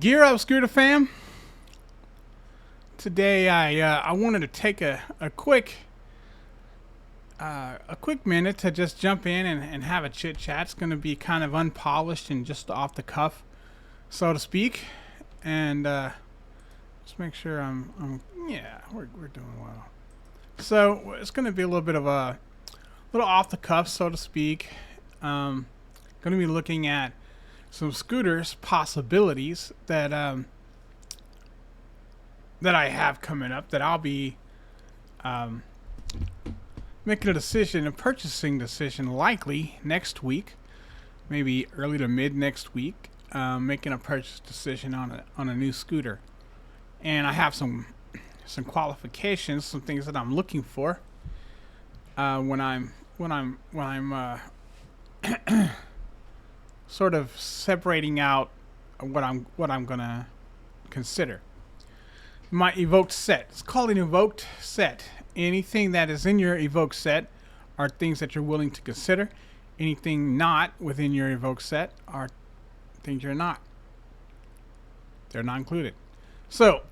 Gear up, Scooter fam. Today I wanted to take a quick minute to just jump in and have a chit chat. It's going to be kind of unpolished and just off the cuff, so to speak. And just make sure we're doing well. So it's going to be a little bit of a little off the cuff, so to speak. Going to be looking at some scooters possibilities that that I have coming up, that I'll be making a purchasing decision likely next week, maybe early to mid next week. Making a purchase decision on a new scooter, and I have some qualifications, some things that I'm looking for when I'm sort of separating out what I'm gonna consider. My evoked set. It's called an evoked set. Anything that is in your evoked set are things that you're willing to consider. Anything not within your evoked set are things you're not. They're not included. So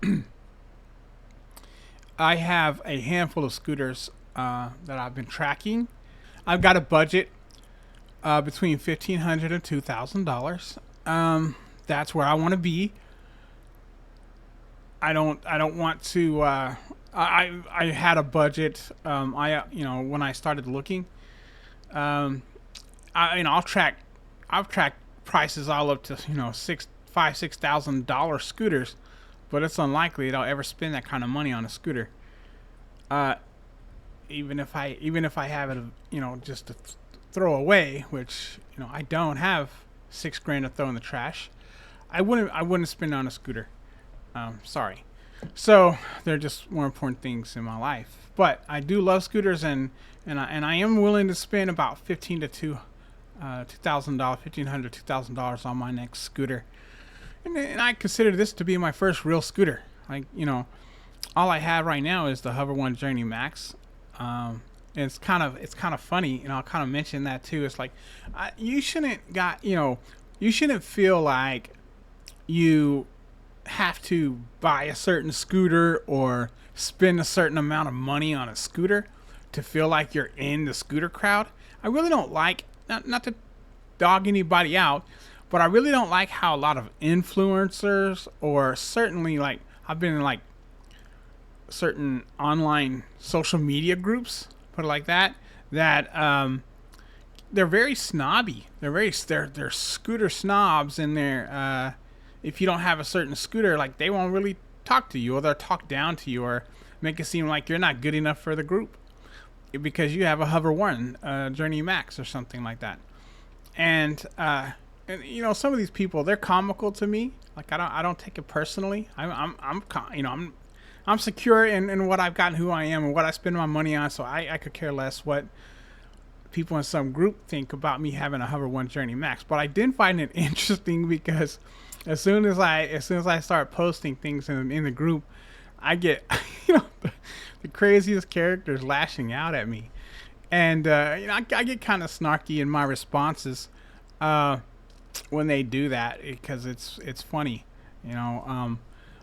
I have a handful of scooters that I've been tracking. I've got a budget between $1,500 and $2,000. That's where I want to be. I don't want to. I had a budget. When I started looking, I'll track prices all up to $6,000 scooters, but it's unlikely that I'll ever spend that kind of money on a scooter. Even if I have it, just to throw away, which I don't have $6,000 to throw in the trash. I wouldn't spend on a scooter. Sorry. So they're just more important things in my life. But I do love scooters, and I am willing to spend about $1,500 to $2,000 on my next scooter. And I consider this to be my first real scooter. All I have right now is the Hover One Journey Max. And it's kind of funny, I'll kind of mention that too. It's like you shouldn't feel like you have to buy a certain scooter or spend a certain amount of money on a scooter to feel like you're in the scooter crowd. I really don't like, not to dog anybody out, but I really don't like how a lot of influencers, or certainly I've been in certain online social media groups, put it like that they're very snobby. They're scooter snobs, and they're if you don't have a certain scooter, they won't really talk to you, or they'll talk down to you, or make it seem like you're not good enough for the group because you have a Hover One Journey Max or something like that. And some of these people, they're comical to me. I don't take it personally. I'm secure in what I've got and who I am and what I spend my money on, so I could care less what people in some group think about me having a Hover One Journey Max. But I did find it interesting because as soon as I start posting things in the group, I get the craziest characters lashing out at me, and I get kind of snarky in my responses when they do that, because it's funny,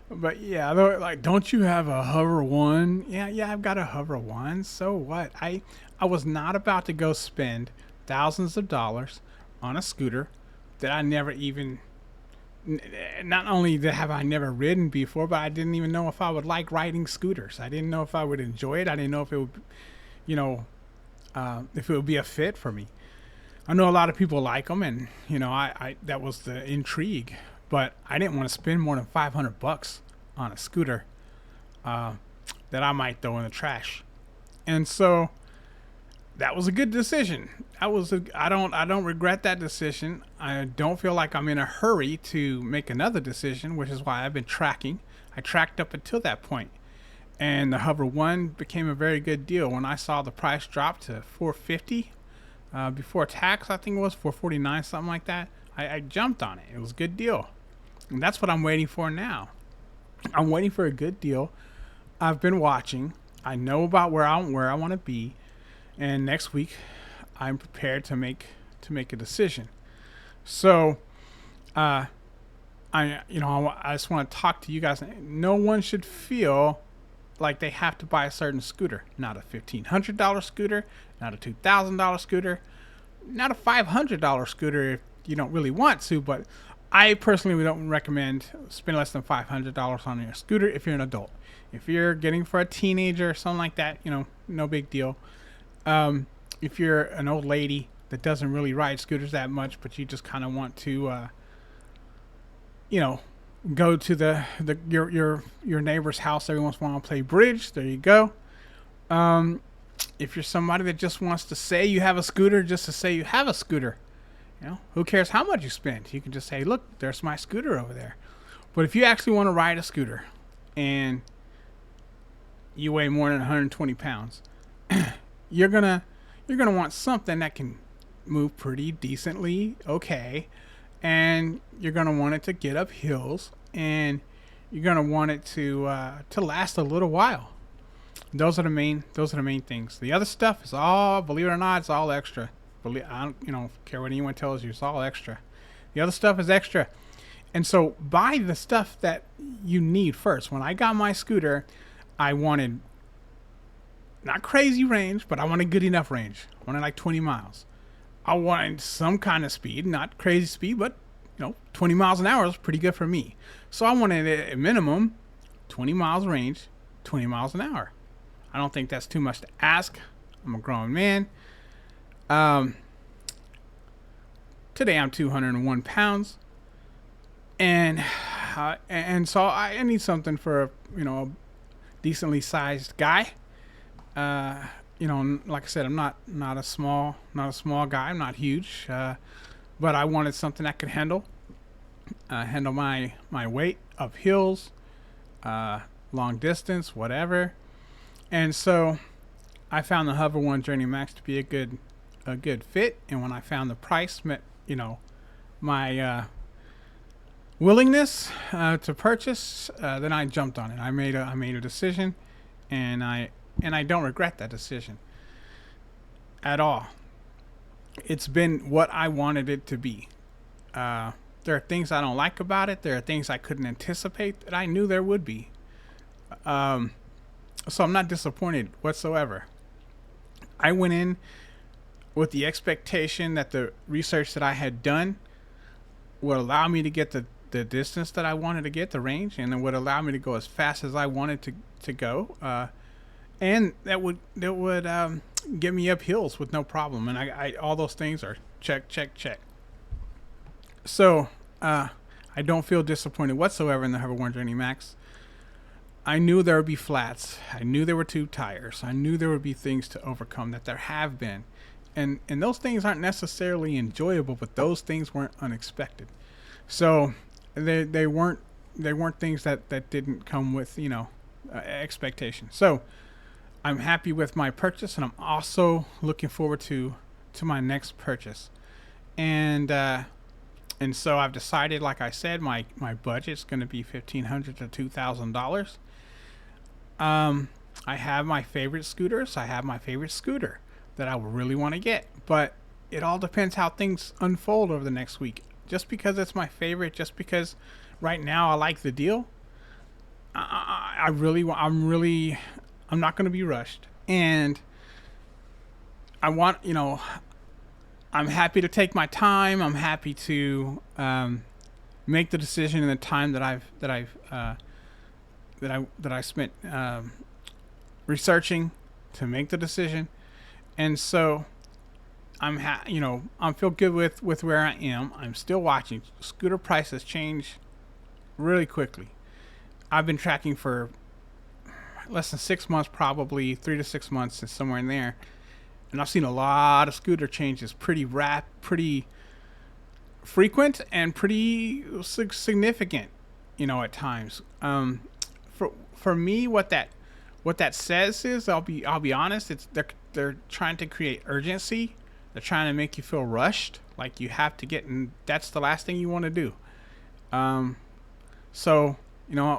But yeah, don't you have a Hover One? Yeah, I've got a Hover One. So what? I was not about to go spend thousands of dollars on a scooter that I never even. Not only have I never ridden before, but I didn't even know if I would like riding scooters. I didn't know if I would enjoy it. I didn't know if it would, if it would be a fit for me. I know a lot of people like them, and I that was the intrigue. But I didn't want to spend more than $500 on a scooter that I might throw in the trash, and so that was a good decision. I don't regret that decision. I don't feel like I'm in a hurry to make another decision, which is why I've been tracking. I tracked up until that point, and the Hover One became a very good deal. When I saw the price drop to $450 before tax, I think it was $449, something like that. I jumped on it. It was a good deal. And that's what I'm waiting for now. I'm waiting for a good deal. I've been watching. I know about where I want to be, and next week I'm prepared to make a decision. So I just want to talk to you guys. No one should feel like they have to buy a certain scooter. Not a $1,500 scooter, not a $2,000 scooter, not a $500 scooter if you don't really want to. But I personally don't recommend spend less than $500 on your scooter if you're an adult. If you're getting for a teenager or something like that, no big deal. If you're an old lady that doesn't really ride scooters that much, but you just kind of want to, go to your neighbor's house every once in a while and play bridge, there you go. If you're somebody that just wants to say you have a scooter just to say you have a scooter, who cares how much you spend? You can just say, look, there's my scooter over there. But if you actually want to ride a scooter and you weigh more than 120 pounds, you're gonna want something that can move pretty decently, okay, and you're gonna want it to get up hills, and you're gonna want it to last a little while. Those are the main things. The other stuff is all, believe it or not, it's all extra. I don't care what anyone tells you, it's all extra. The other stuff is extra. And so buy the stuff that you need first. When I got my scooter, I wanted not crazy range, but I wanted good enough range. I wanted like 20 miles. I wanted some kind of speed, not crazy speed, but 20 miles an hour is pretty good for me. So I wanted a minimum 20 miles range, 20 miles an hour. I don't think that's too much to ask. I'm a grown man. Today I'm 201 pounds, and so I need something for a decently sized guy. Like I said, I'm not a small guy. I'm not huge, but I wanted something that could handle my weight up hills, long distance, whatever. And so I found the Hover One Journey Max to be a good fit. And when I found the price met my willingness to purchase, then I jumped on it. I made a decision, and I don't regret that decision at all. It's been what I wanted it to be. There are things I don't like about it. There are things I couldn't anticipate that I knew there would be. So I'm not disappointed whatsoever. I went in with the expectation that the research that I had done would allow me to get the distance that I wanted to get, the range, and it would allow me to go as fast as I wanted to go. And that would get me up hills with no problem. And I all those things are check. So I don't feel disappointed whatsoever in the Hover One Journey Max. I knew there would be flats. I knew there were two tires. I knew there would be things to overcome that there have been. And those things aren't necessarily enjoyable, but those things weren't unexpected. So they weren't things that didn't come with expectation. So I'm happy with my purchase, and I'm also looking forward to my next purchase. And so I've decided, like I said, my budget's going to be $1,500 to $2,000. I have my favorite scooters. I have my favorite scooter that I would really want to get, but it all depends how things unfold over the next week. Just because it's my favorite, just because right now I like the deal, I'm not going to be rushed, and I want I'm happy to take my time. I'm happy to make the decision in the time that I spent researching to make the decision. And so I'm feel good with where I am. I'm still watching. Scooter prices change really quickly. I've been tracking for less than 6 months, probably 3 to 6 months, and somewhere in there. And I've seen a lot of scooter changes, pretty frequent and pretty significant, at times. For me, what that says is, I'll be honest, it's they're trying to create urgency. They're trying to make you feel rushed, like you have to get, and that's the last thing you want to do. So,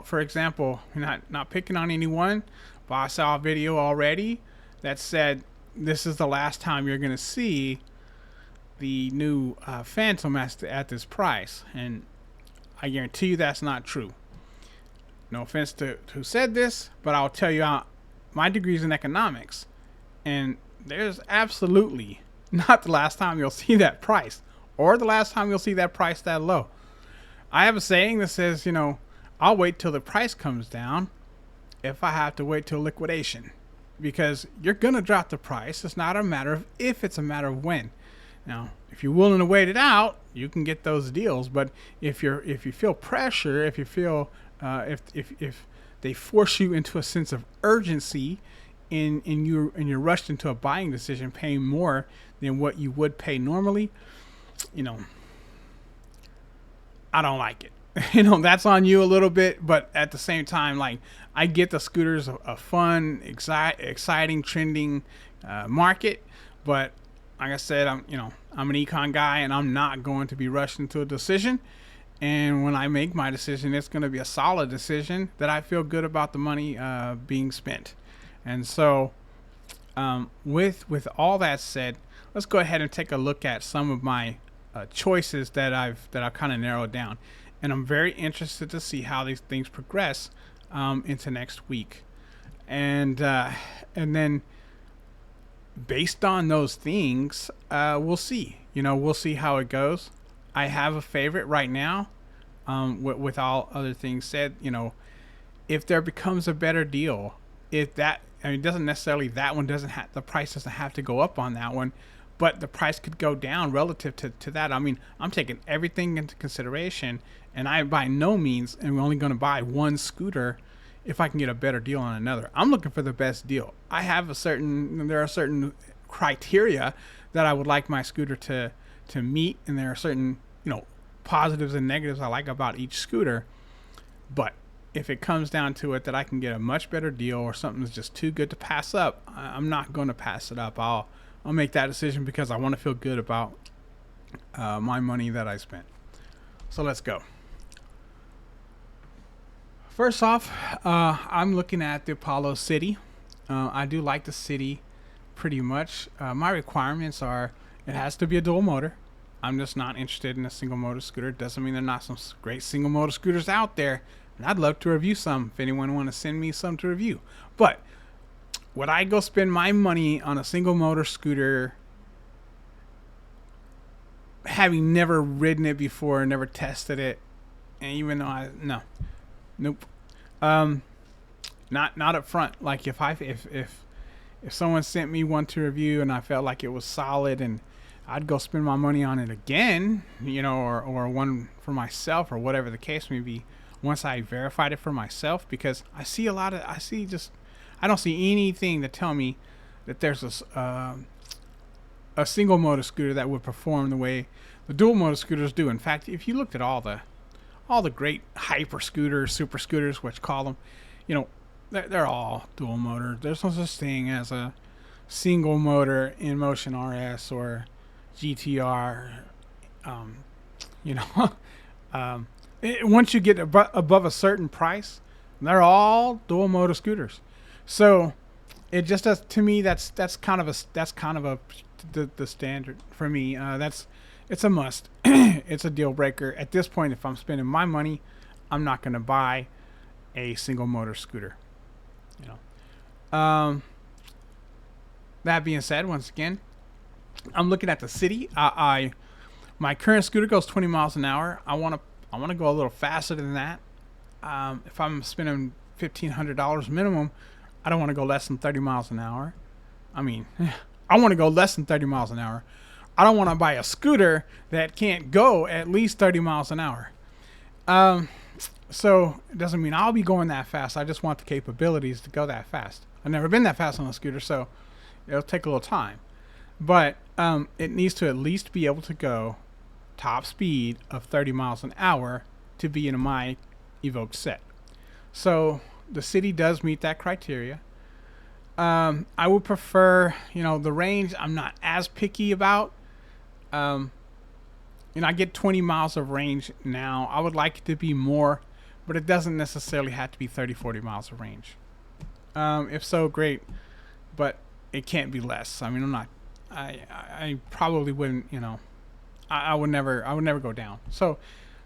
for example, not picking on anyone, but I saw a video already that said this is the last time you're going to see the new Phantom at this price. And I guarantee you that's not true. No offense to who said this, but I'll tell you, my degree's in economics, and there's absolutely not the last time you'll see that price, or the last time you'll see that price that low. I have a saying that says, I'll wait till the price comes down if I have to wait till liquidation, because you're gonna drop the price. It's not a matter of if, it's a matter of when. Now, if you're willing to wait it out, you can get those deals. But if you feel pressure, if you feel if they force you into a sense of urgency, and you're rushed into a buying decision, paying more than what you would pay normally, I don't like it. That's on you a little bit, but at the same time, like, I get the scooters a fun, exciting, trending market, but like I said, I'm an econ guy, and I'm not going to be rushed into a decision. And when I make my decision, it's going to be a solid decision that I feel good about the money being spent. And so, with all that said, let's go ahead and take a look at some of my choices that I've kind of narrowed down. And I'm very interested to see how these things progress into next week, and then based on those things, we'll see. We'll see how it goes. I have a favorite right now. With all other things said, if there becomes a better deal, it doesn't necessarily, that one doesn't have, the price doesn't have to go up on that one, but the price could go down relative to that. I mean, I'm taking everything into consideration, and I by no means am only going to buy one scooter if I can get a better deal on another. I'm looking for the best deal. There are certain criteria that I would like my scooter to meet, and there are certain, positives and negatives I like about each scooter. But if it comes down to it that I can get a much better deal, or something's just too good to pass up, I'm not going to pass it up. I'll make that decision because I want to feel good about my money that I spent. So let's go. First off, I'm looking at the Apollo City. I do like the City pretty much. My requirements are, it has to be a dual motor. I'm just not interested in a single motor scooter. Doesn't mean there are not some great single motor scooters out there, and I'd love to review some if anyone want to send me some to review. But would I go spend my money on a single motor scooter having never ridden it before, never tested it, and even though nope. Not up front. Like, if someone sent me one to review and I felt like it was solid, and I'd go spend my money on it again, or one for myself, or whatever the case may be, once I verified it for myself, because I don't see anything to tell me that there's a single motor scooter that would perform the way the dual motor scooters do. In fact, if you looked at all the great hyper scooters, super scooters, what you call them, they're all dual motor. There's no such thing as a single motor in Motion RS or GTR. Once you get above a certain price, they're all dual motor scooters. So it just does, to me, that's kind of the standard for me. It's a must. It's a deal breaker at this point. If I'm spending my money, I'm not going to buy a single motor scooter. That being said, once again, I'm looking at the City. My current scooter goes 20 miles an hour. I want to go a little faster than that. If I'm spending $1,500 minimum, I don't want to go less than 30 miles an hour. I mean, I want to go less than 30 miles an hour. I don't want to buy a scooter that can't go at least 30 miles an hour. So it doesn't mean I'll be going that fast. I just want the capabilities to go that fast. I've never been that fast on a scooter, so it'll take a little time. But it needs to at least be able to go top speed of 30 miles an hour to be in my evoked set. So the City does meet that criteria. I would prefer, the range I'm not as picky about. I get 20 miles of range now. I would like it to be more, but it doesn't necessarily have to be 30, 40 miles of range. If so, great, but it can't be less. I mean, I probably wouldn't, I would never go down. So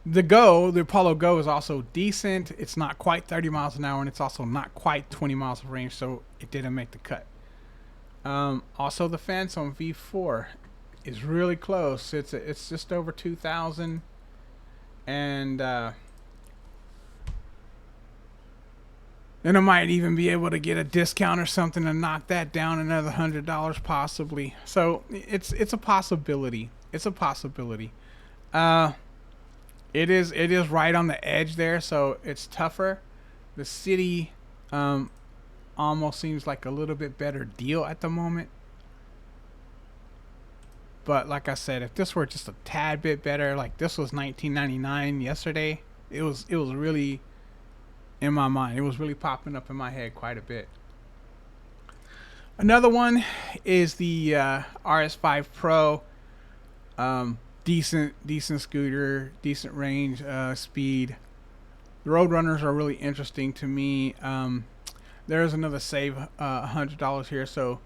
The Apollo Go is also decent. It's not quite 30 miles an hour, and it's also not quite 20 miles of range, so it didn't make the cut. Also, the Phantom V4 is really close. It's just over 2,000, and then I might even be able to get a discount or something to knock that down another $100 possibly. So it's a possibility. It's a possibility. Uh, it is right on the edge there, so it's tougher. The city almost seems like a little bit better deal at the moment. But like I said, if this were just a tad bit better, like this was 1999 yesterday, it was really in my mind. It was really popping up in my head quite a bit. Another one is the RS5 Pro. Decent scooter, decent range, speed. The Roadrunners are really interesting to me. There's another save $100 here, so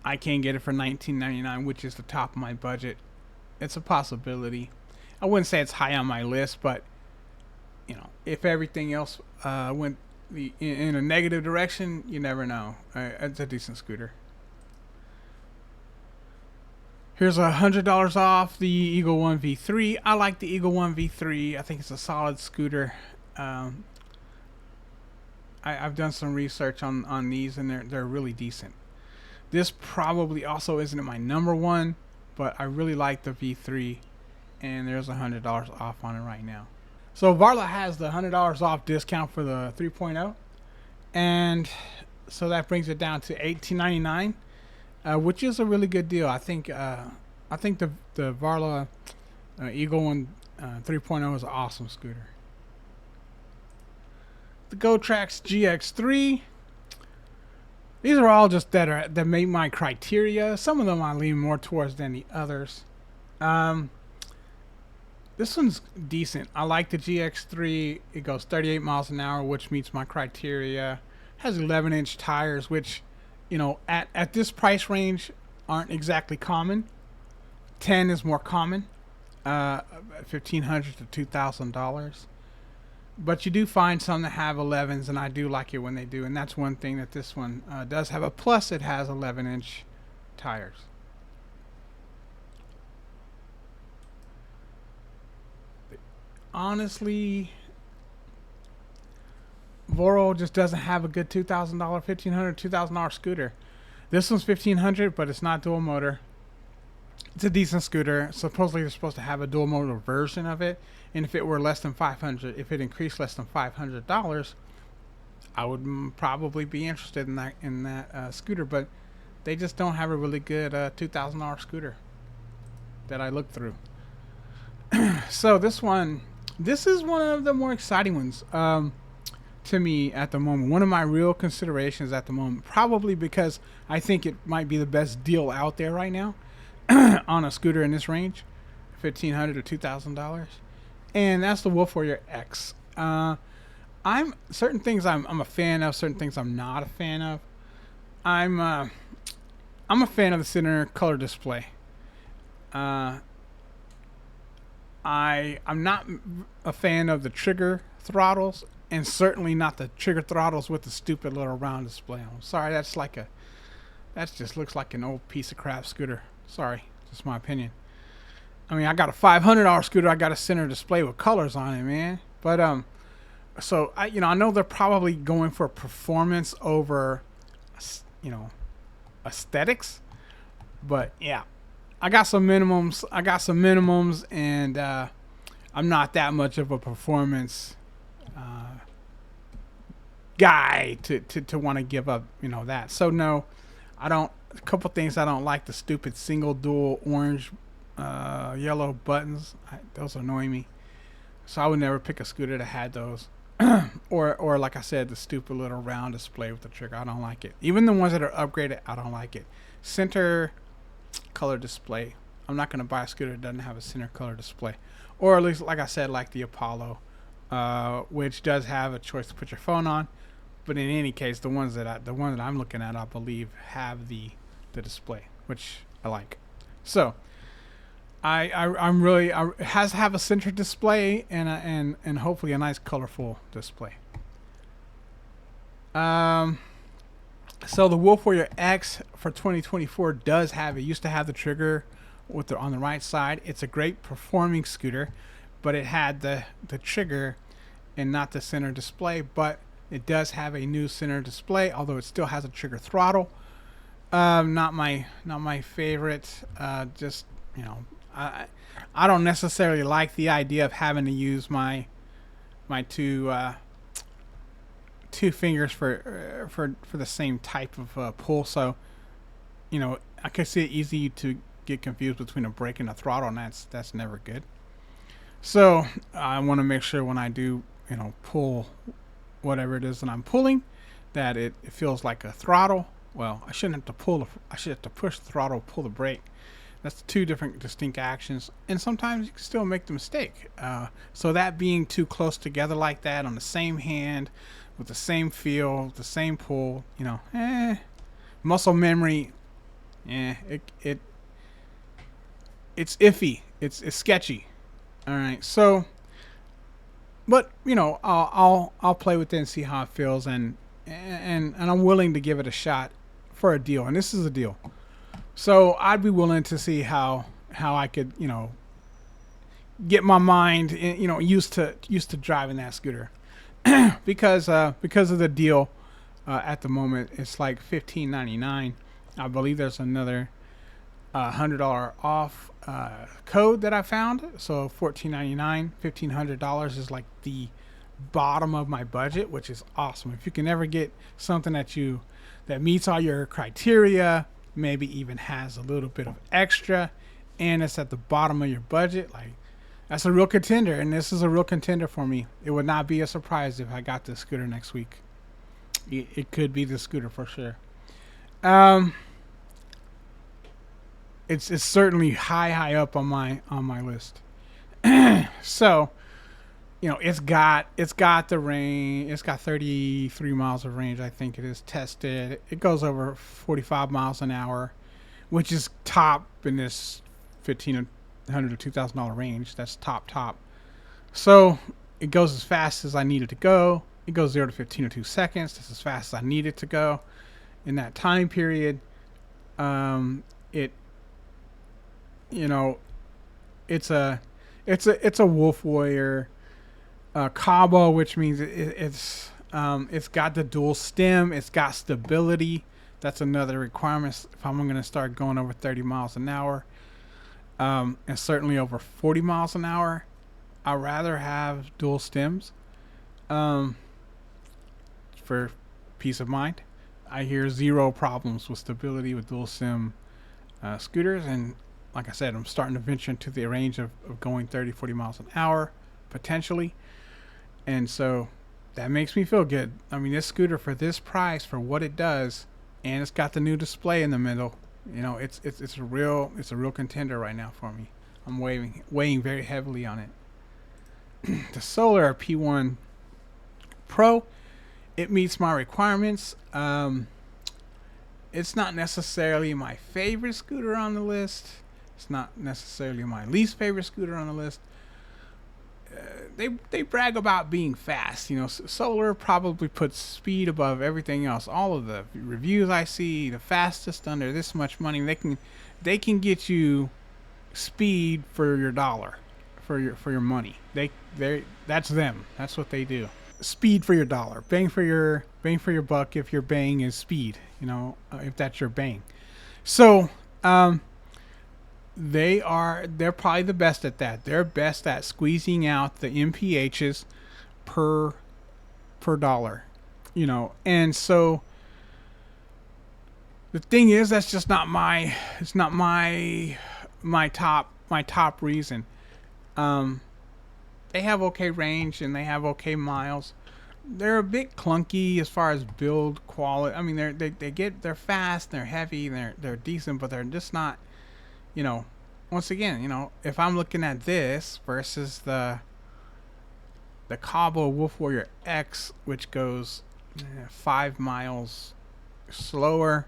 I can get it for 19.99, which is the top of my budget. It's a possibility. I wouldn't say it's high on my list, but if everything else went in a negative direction, you never know. It's a decent scooter. Here's $100 off the Eagle One V3. I like the Eagle One V3. I think it's a solid scooter. Um, I've done some research on these, and they're really decent. This probably also isn't my number one, but I really like the V3, and there's $100 off on it right now. So Varla has the $100 off discount for the 3.0, and so that brings it down to $18.99, which is a really good deal. I think the Varla Eagle One 3.0 is an awesome scooter. The GoTrax GX3. These are all just that meet my criteria. Some of them I lean more towards than the others. This one's decent. I like the GX3. It goes 38 miles an hour, which meets my criteria. Has 11-inch tires, which, at this price range aren't exactly common. 10 is more common. $1,500 to $2,000. But you do find some that have 11s, and I do like it when they do. And that's one thing that this one does have. A plus, it has 11-inch tires. Honestly, Voro just doesn't have a good $2,000, $1,500, $2,000 scooter. This one's $1,500, but it's not dual motor. It's a decent scooter. Supposedly, they're supposed to have a dual motor version of it, and if it were less than 500, if it increased less than $500, I would probably be interested in that scooter. But they just don't have a really good $2,000 scooter that I looked through. So this is one of the more exciting ones to me at the moment. One of my real considerations at the moment, probably because I think it might be the best deal out there right now on a scooter in this range, $1,500 to $2,000, and that's the Wolf Warrior X. I'm certain things I'm a fan of, certain things I'm not a fan of. I'm a fan of the center color display. I'm not a fan of the trigger throttles, and certainly not the trigger throttles with the stupid little round display. I'm sorry, that just looks like an old piece of crap scooter. Sorry, just my opinion. I mean, I got a $500 scooter. I got a center display with colors on it, man. But so I know they're probably going for performance over, aesthetics. But yeah, I got some minimums. And I'm not that much of a performance guy to want to give up, that. So no, I don't. A couple things I don't like: the stupid single dual orange, yellow buttons. Those annoy me. So I would never pick a scooter that had those. or like I said, the stupid little round display with the trigger. I don't like it. Even the ones that are upgraded, I don't like it. Center color display. I'm not gonna buy a scooter that doesn't have a center color display, or at least, like I said, like the Apollo, which does have a choice to put your phone on. But in any case, the one that I'm looking at, I believe, have the display, which I like. So I'm really it has to have a center display and hopefully a nice colorful display. Um, so the Wolf Warrior X for 2024 does have it. Used to have the trigger with the on the right side. It's a great performing scooter, but it had the trigger and not the center display. But it does have a new center display, although it still has a trigger throttle. Not my favorite. Just you know, I don't necessarily like the idea of having to use my two fingers for the same type of pull. So I could see it easy to get confused between a brake and a throttle, and that's never good. So I want to make sure when I do pull whatever it is that I'm pulling, that it feels like a throttle. Well, I shouldn't have to pull. I should have to push the throttle, pull the brake. That's two different distinct actions, and sometimes you can still make the mistake. So that being too close together like that on the same hand, with the same feel, the same pull, muscle memory, it's iffy. It's sketchy. All right, so, but I'll play with it and see how it feels, and I'm willing to give it a shot for a deal, and this is a deal. So I'd be willing to see how I could get my mind used to driving that scooter because of the deal at the moment. It's like $15.99. I believe there's another $100 off code that I found. So $14.99, $1,500 is like the bottom of my budget, which is awesome. If you can ever get something that meets all your criteria, maybe even has a little bit of extra, and it's at the bottom of your budget, like, that's a real contender, and this is a real contender for me. It would not be a surprise if I got this scooter next week. It could be the scooter for sure. It's certainly high up on my list. So it's got the range. It's got 33 miles of range. I think it is tested. It goes over 45 miles an hour, which is top in this $1,500 to $2,000 range. That's top. So it goes as fast as I need it to go. It goes 0 to 15 in 2 seconds. That's as fast as I need it to go in that time period. It's a Wolf Warrior Cabo, which means it's got the dual stem. It's got stability. That's another requirement if I'm going to start going over 30 miles an hour, and certainly over 40 miles an hour. I'd rather have dual stems for peace of mind. I hear zero problems with stability with dual stem scooters, and like I said, I'm starting to venture into the range of going 30, 40 miles an hour potentially. And so that makes me feel good. I mean, this scooter for this price, for what it does, and it's got the new display in the middle. It's a real contender right now for me. I'm weighing very heavily on it. The Solar P1 Pro, it meets my requirements. It's not necessarily my favorite scooter on the list. It's not necessarily my least favorite scooter on the list. They brag about being fast. Solar probably puts speed above everything else. All of the reviews I see, the fastest under this much money, they can get you speed for your dollar, for your money. That's them. That's what they do. Speed for your dollar, bang for your buck. If your bang is speed, if that's your bang. So they're probably the best at that. They're best at squeezing out the MPHs per dollar, and so the thing is, that's just not my top reason. They have okay range and they have okay miles. They're a bit clunky as far as build quality. I mean, they're fast, they're heavy, they're decent, but they're just not. Once again, if I'm looking at this versus the Cabo Wolf Warrior X, which goes 5 miles slower,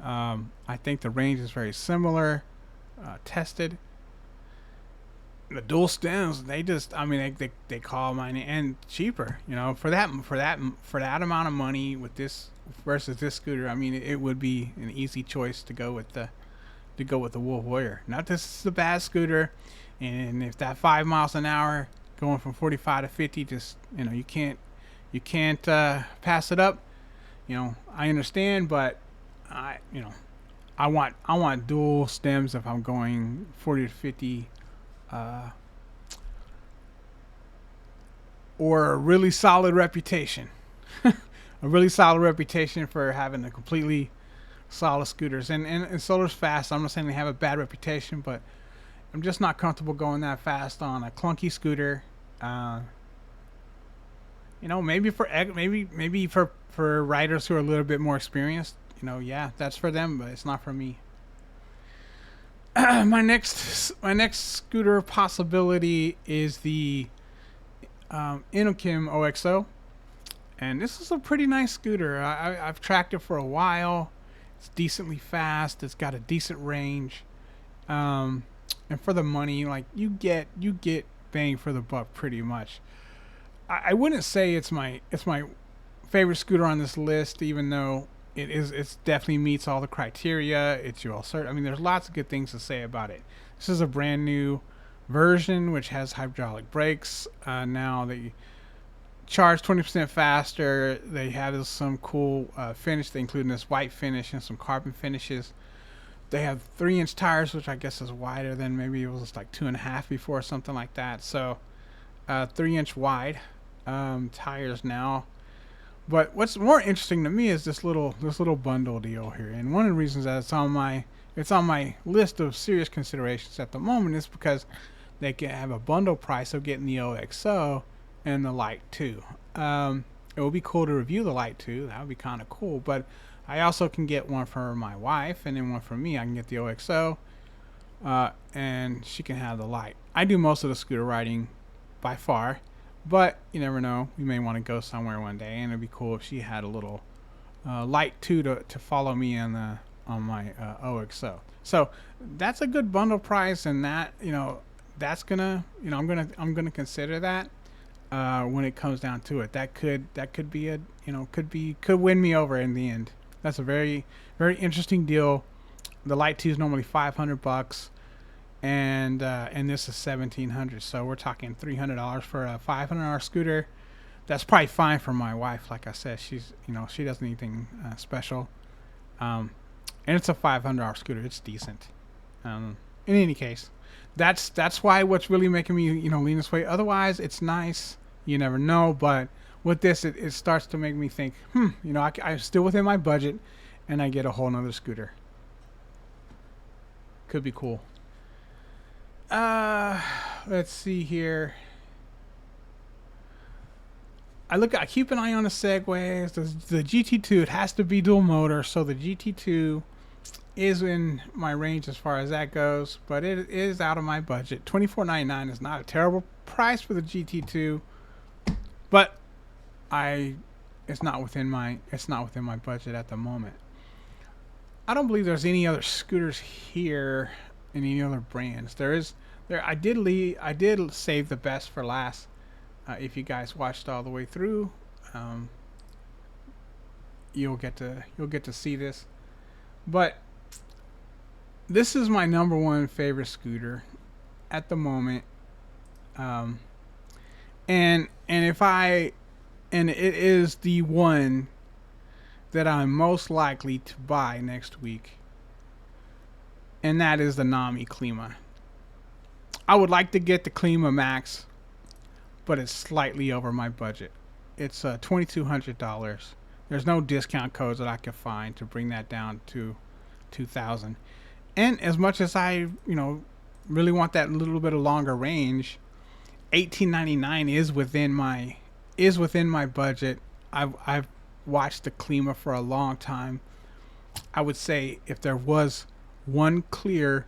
I think the range is very similar, tested. the dual stems, they just, I mean, they call mine and cheaper, for that amount of money with this versus this scooter. I mean, it would be an easy choice to go with the Wolf Warrior. Not this is a bad scooter, and if that 5 miles an hour going from 45 to 50, just you can't pass it up. I understand, but I want dual stems if I'm going 40 to 50, uh, or a really solid reputation. A really solid reputation for having a completely solid scooters. And Solar's fast. I'm not saying they have a bad reputation, but I'm just not comfortable going that fast on a clunky scooter. Uh, maybe for riders who are a little bit more experienced. Yeah, that's for them, but it's not for me. My next scooter possibility is the Inokim OXO, and this is a pretty nice scooter. I've tracked it for a while. It's decently fast. It's got a decent range, and for the money, like you get bang for the buck pretty much. I wouldn't say it's my favorite scooter on this list, even though it's definitely meets all the criteria. It's UL cert. I mean, there's lots of good things to say about it. This is a brand new version which has hydraulic brakes. Now they charge 20% faster. They have some cool finish. They include this white finish and some carbon finishes. They have 3-inch tires, which I guess is wider than maybe it was like 2.5 before, or something like that. So 3-inch wide tires now. But what's more interesting to me is this little bundle deal here. And one of the reasons that it's on my list of serious considerations at the moment is because they can have a bundle price of getting the OXO and the Lite 2. It would be cool to review the Lite 2. That would be kind of cool. But I also can get one for my wife, and then one for me. I can get the OXO, and she can have the Lite. I do most of the scooter riding by far. But you never know. We may want to go somewhere one day, and it'd be cool if she had a little Lite 2 to follow me on my OXO. So that's a good bundle price, and that's gonna I'm gonna consider that when it comes down to it. That could be could win me over in the end. That's a very very interesting deal. The Lite 2 is normally $500. And this is $1,700, so we're talking $300 for a $500 scooter. That's probably fine for my wife. Like I said, she doesn't need anything special, and it's a $500 scooter. It's decent. In any case, that's why what's really making me lean this way. Otherwise, it's nice. You never know, but with this, it starts to make me think. I'm still within my budget, and I get a whole nother scooter. Could be cool. Let's see here. I keep an eye on the Segways. The GT2, it has to be dual motor, so the GT2 is in my range as far as that goes, but it is out of my budget. $24.99 is not a terrible price for the GT2, but it's not within my budget at the moment. I don't believe there's any other scooters here in any other brands. I did save the best for last. If you guys watched all the way through, you'll get to see this. But this is my number one favorite scooter at the moment. And it is the one that I'm most likely to buy next week. And that is the Nami Klima. I would like to get the Klima Max, but it's slightly over my budget. It's $2,200. There's no discount codes that I can find to bring that down to $2,000. And as much as I, really want that little bit of longer range, $1,899 is within my budget. I've watched the Klima for a long time. I would say if there was one clear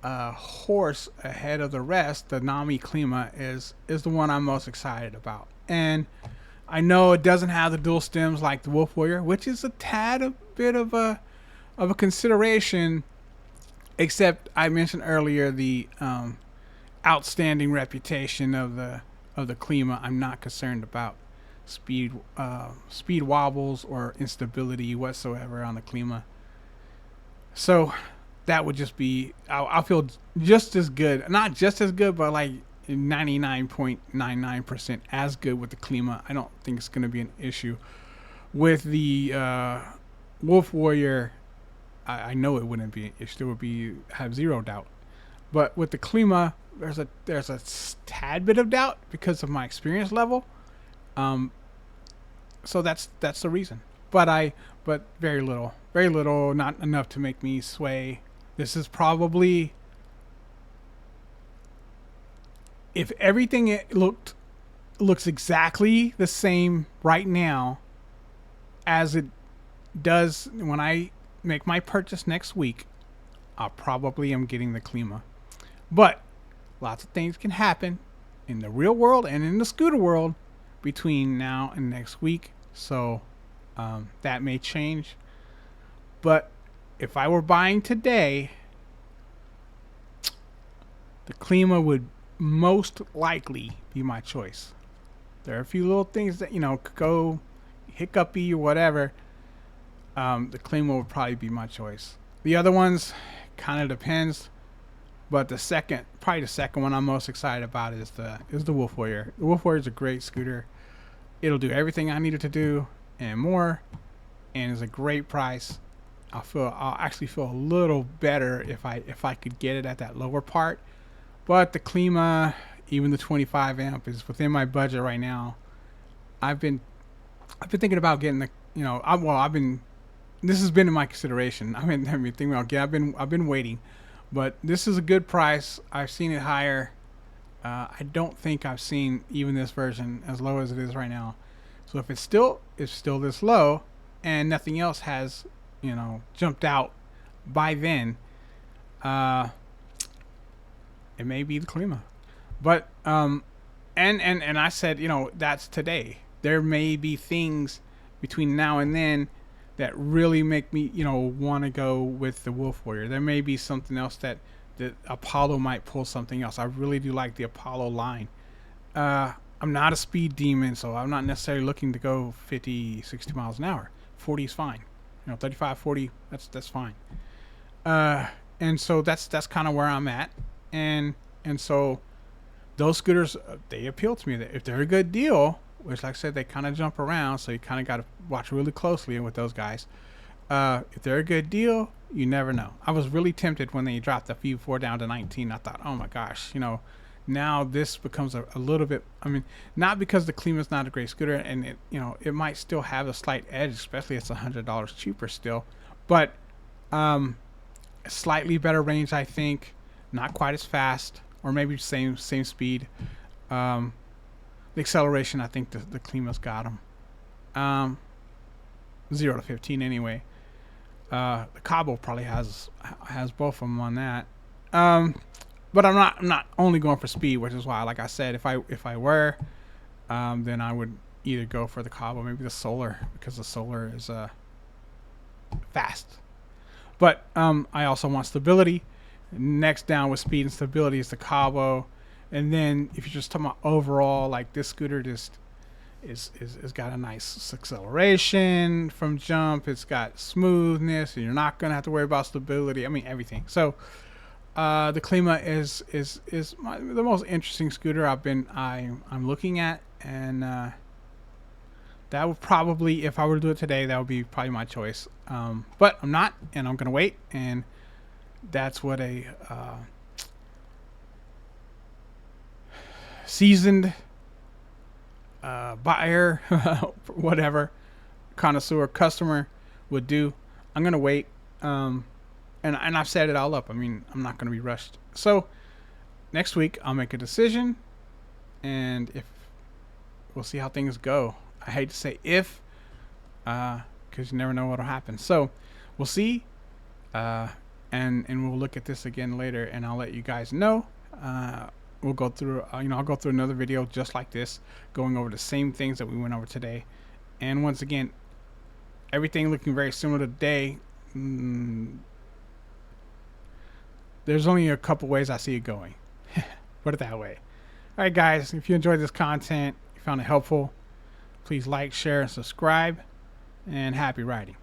horse ahead of the rest, the Nami Klima is the one I'm most excited about. And I know it doesn't have the dual stems like the Wolf Warrior, which is a bit of a consideration. Except I mentioned earlier the outstanding reputation of the Klima, I'm not concerned about speed wobbles or instability whatsoever on the Klima. So that would just be I'll feel just as good, not just as good, but like 99.99% as good with the Klima. I don't think it's going to be an issue with the Wolf Warrior. I know it wouldn't be an issue. It would be have zero doubt. But with the Klima, there's a tad bit of doubt because of my experience level. Um, so that's the reason. But very little, not enough to make me sway. This is probably, if everything looks exactly the same right now as it does when I make my purchase next week, I probably am getting the Klima. But lots of things can happen in the real world and in the scooter world between now and next week. So that may change. But if I were buying today, the Klima would most likely be my choice. There are a few little things that, could go hiccupy or whatever. The Klima would probably be my choice. The other ones kind of depends. But the second one I'm most excited about is the Wolf Warrior. The Wolf Warrior is a great scooter. It'll do everything I need it to do and more, and is a great price. I'll actually feel a little better if I could get it at that lower part. But the Klima, even the 25 amp, is within my budget right now. I've been thinking about getting the this has been in my consideration. I've been thinking about I've been waiting. But this is a good price. I've seen it higher. I don't think I've seen even this version as low as it is right now. So if it's still this low, and nothing else has, jumped out by then, it may be the Klima. But and I said, that's today. There may be things between now and then that really make me, want to go with the Wolf Warrior. There may be something else that Apollo might pull something else. I really do like the Apollo line. I'm not a speed demon, so I'm not necessarily looking to go 50, 60 miles an hour. 40 is fine. 35, 40, that's fine. And so that's kind of where I'm at. And so those scooters, they appeal to me. If they're a good deal, which, like I said, they kind of jump around, so you kind of got to watch really closely with those guys. If they're a good deal, you never know. I was really tempted when they dropped the Feed 4 down to 19. I thought, oh my gosh, now this becomes a little bit. I mean, not because the Klima's not a great scooter, and it might still have a slight edge, especially it's $100 cheaper still, but slightly better range, I think. Not quite as fast, or maybe same speed. The acceleration, I think the Klima's got them. 0 to 15 anyway. The Cabo probably has both of them on that. But I'm not only going for speed, which is why, like I said, if I were, then I would either go for the Cabo, maybe the Solar, because the Solar is fast. But I also want stability. Next down with speed and stability is the Cabo. And then if you're just talking about overall, like this scooter just is got a nice acceleration from jump. It's got smoothness, and you're not gonna have to worry about stability. I mean, everything. So the Klima is the most interesting scooter I'm looking at, and that would probably, if I were to do it today, that would be probably my choice. But I'm not, and I'm gonna wait, and that's what a seasoned buyer, whatever, connoisseur, customer would do. I'm gonna wait, and I've set it all up. I mean, I'm not gonna be rushed. So next week I'll make a decision, and if we'll see how things go. I hate to say if, because you never know what'll happen. So we'll see, and we'll look at this again later, and I'll let you guys know. We'll go through, I'll go through another video just like this, going over the same things that we went over today. And once again, everything looking very similar to today. There's only a couple ways I see it going. Put it that way. All right, guys, if you enjoyed this content, you found it helpful, please like, share, and subscribe, and happy riding.